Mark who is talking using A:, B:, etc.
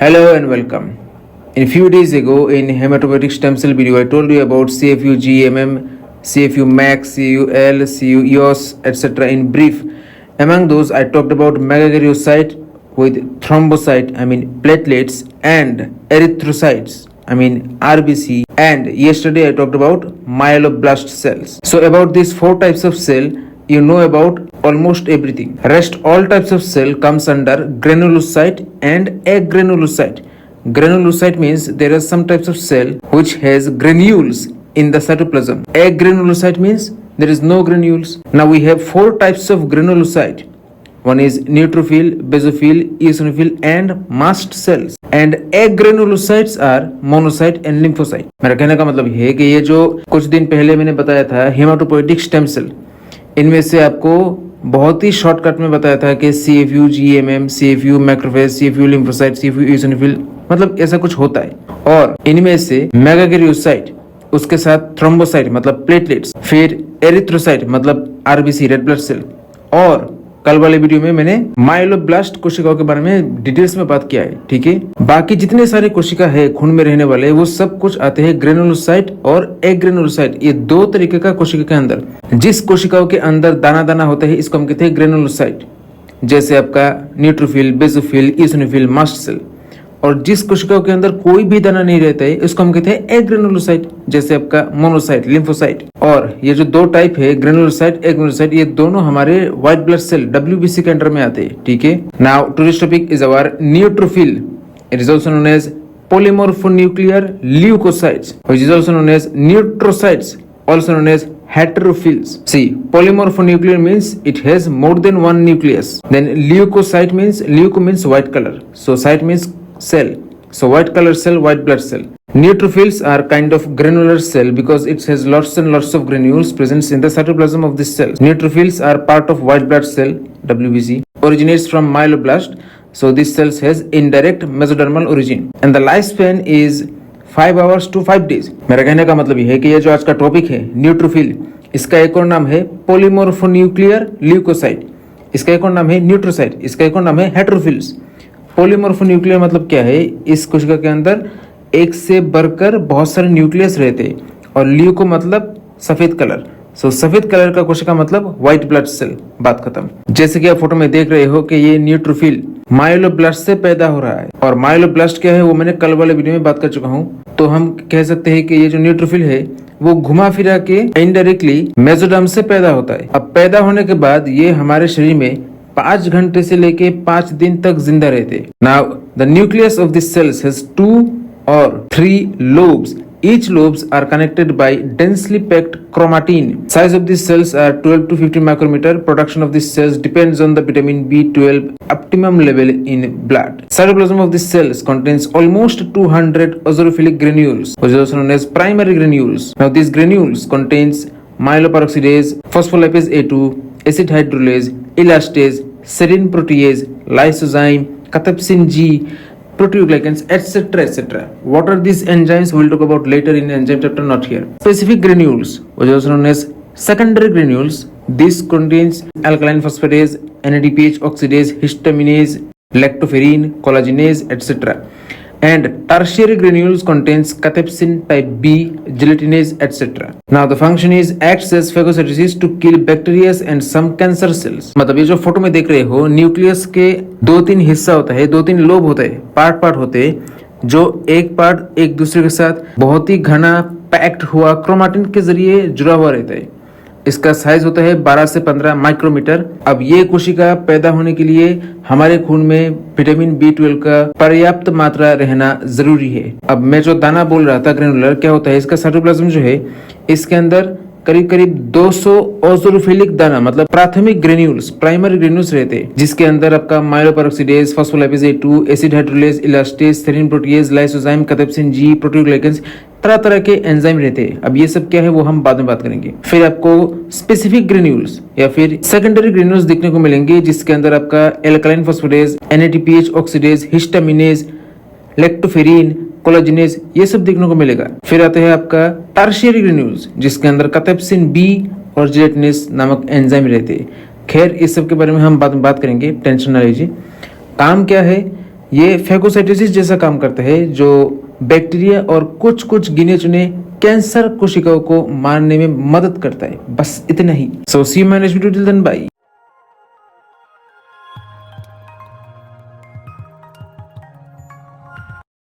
A: Hello and welcome. In few days ago in hematopoietic stem cell video I told you about CFU GMM, CFU MAX, CUL, CU EOS etc. in brief. Among those I talked about megakaryocyte with thrombocyte platelets and erythrocytes RBC, and yesterday I talked about myeloblast cells. So about these four types of cell you know about almost everything. Rest all types of cell comes under granulocyte and agranulocyte. Granulocyte means there are some types of cell which has granules in the cytoplasm. Agranulocyte means there is no granules. Now we have four types of granulocyte. One is neutrophil, basophil, eosinophil and mast cells. And agranulocytes are monocyte and lymphocyte. मेरा कहने का मतलब ये है कि ये जो कुछ दिन पहले मैंने बताया था हेमाटोपोइटिक स्टेम सेल, इनमें से आपको बहुत ही शॉर्टकट में बताया था कि CFU GMM, CFU macrophage, CFU lymphocyte, CFU eosinophil, मतलब ऐसा कुछ होता है. और इनमें से मेगाकैरियोसाइट, उसके साथ थ्रोम्बोसाइट मतलब प्लेटलेट्स, फिर एरिथ्रोसाइट मतलब RBC रेड ब्लड सेल, और कल वाले वीडियो में मैंने माइलोब्लास्ट कोशिकाओं के बारे में डिटेल्स में बात किया है. ठीक है, बाकी जितने सारे कोशिका है खून में रहने वाले वो सब कुछ आते हैं ग्रेनुलोसाइट और एग्रेनुलोसाइट. ये दो तरीके का कोशिका के अंदर. जिस कोशिकाओं के अंदर दाना दाना होता है इसको हम कहते हैं ग्रेनुलोसाइट, जैसे आपका neutrophil, basophil, eosinophil, mast cell. और जिस कोशिकाओं के अंदर कोई भी दाना नहीं रहता है इसको हम कहते हैं एग्रेनुलोसाइट, जैसे आपका मोनोसाइट, लिम्फोसाइट. और ये जो दो टाइप है ग्रेनुलोसाइट, एग्रेनुलोसाइट, ये दोनों हमारे व्हाइट ब्लड सेल WBC के अंडर में आते हैं. ठीक है. Now today's topic is our neutrophil. It is also known as polymorphonuclear leukocytes, which is also known as neutrocytes, also known as heterophils. See, polymorphonuclear means it has more than one nucleus. Then leukocyte means, leuko means white color, so cyte means cell, so white color cell, white blood cell. Neutrophils are kind of granular cell because it has lots and lots of granules present in the cytoplasm of this cell. Neutrophils are part of white blood cell WBC, originates from myeloblast, so this cells has indirect mesodermal origin and the lifespan is 5 hours to 5 days. मेरा कहने का मतलब यह है कि ये जो आज का टॉपिक है न्यूट्रोफिल, इसका एक और नाम है पोलीमोर्फोन्यूक्लियर ल्यूकोसाइट, इसका एक और नाम है न्यूट्रोसाइट, इसका एक और नाम है हेटेरोफिल्स. पोलीमोर्फोन्यूक्लियर मतलब क्या है, इस कोशिका के अंदर एक से बढ़कर बहुत सारे न्यूक्लियस रहते हैं. और ल्यूको मतलब सफेद कलर, सो सफेद कलर का कोशिका मतलब व्हाइट ब्लड सेल. बात खत्म. जैसे कि आप फोटो में देख रहे हो कि ये न्यूट्रोफिल माइलोब्लास्ट से पैदा हो रहा है. और माइलोब्लास्ट क्या है वो मैंने कल वाले वीडियो में बात कर चुका हूँ. तो हम कह सकते हैं कि ये जो न्यूट्रोफिल है वो घुमा फिरा के इनडायरेक्टली मेसोडर्म से पैदा होता है. अब पैदा होने के बाद ये हमारे शरीर में 5 घंटे से लेके 5 दिन तक जिंदा रहते. Now the nucleus of this cells has 2 or 3 lobes. Each lobes are connected by densely packed chromatin. Size of these cells are 12 to 15 micrometer. Production of these cells depends on the vitamin B12 optimum level in blood. Cytoplasm of these cells contains almost 200 eosinophilic granules, which is also known as primary granules. Now these granules contains myeloperoxidase, phospholipase A2, acid hydrolase, elastase, serine protease, lysozyme, cathepsin G, proteoglycans, etc. etc. What are these enzymes? We will talk about later in enzyme chapter, not here. Specific granules, which is also known as secondary granules. This contains alkaline phosphatase, NADPH oxidase, histaminase, lactoferrin, collagenase, etc. And tertiary granules contains cathepsin type B, gelatinase, etc. Now the function is acts as phagocytosis to kill bacteria and some cancer cells. मतलब ये जो photo में देख रहे हो nucleus के 2-3 हिस्सा होता है, 2-3 लोब होते हैं, पार्ट होते हैं, जो एक पार्ट एक दूसरे के साथ बहुत ही घना पैक्ड हुआ क्रोमाटिन के जरिए जुड़ा हुआ रहता है. इसका साइज होता है 12 से 15 माइक्रोमीटर. अब ये कोशिका पैदा होने के लिए हमारे खून में विटामिन B12 का पर्याप्त मात्रा रहना जरूरी है. अब मैं जो दाना बोल रहा था ग्रेनुलर, क्या होता है इसका साइटोप्लाज्म जो है इसके अंदर करीब करीब 200 ओजोरोफिलिक दाना मतलब प्राथमिक ग्रेन्यूल्स, प्राइमरी ग्रेन्यूल्स रहते हैं, जिसके अंदर आपका myeloperoxidase, phospholipase A2, acid hydrolase, elastase, serine protease, lysozyme, cathepsin G, proteoglycans, तरह तरह के एंजाइम रहते हैं. अब ये सब क्या है वो हम बाद में बात करेंगे. फिर आपको स्पेसिफिक ग्रेन्यूल्स या फिर सेकेंडरी ग्रेन्यूल्स देखने को मिलेंगे, जिसके अंदर आपका alkaline phosphatase, NADPH oxidase, histaminase, lactoferrin, collagenase, ये सब देखने को मिलेगा. फिर आते हैं आपका टर्शियरी ग्रेन्यूल्स, जिसके अंदर कैथेप्सिन B और जिलेटिनेज नामक एंजाइम रहते हैं. खैर इस सब के बारे में हम बाद में बात करेंगे, टेंशन ना लीजिए. काम क्या है, ये फैगोसाइटोसिस जैसा काम करता है, जो बैक्टीरिया और कुछ कुछ गिने चुने कैंसर कोशिकाओं को मारने में मदद करता है। बस इतना ही। So see you in my next video, till then bye.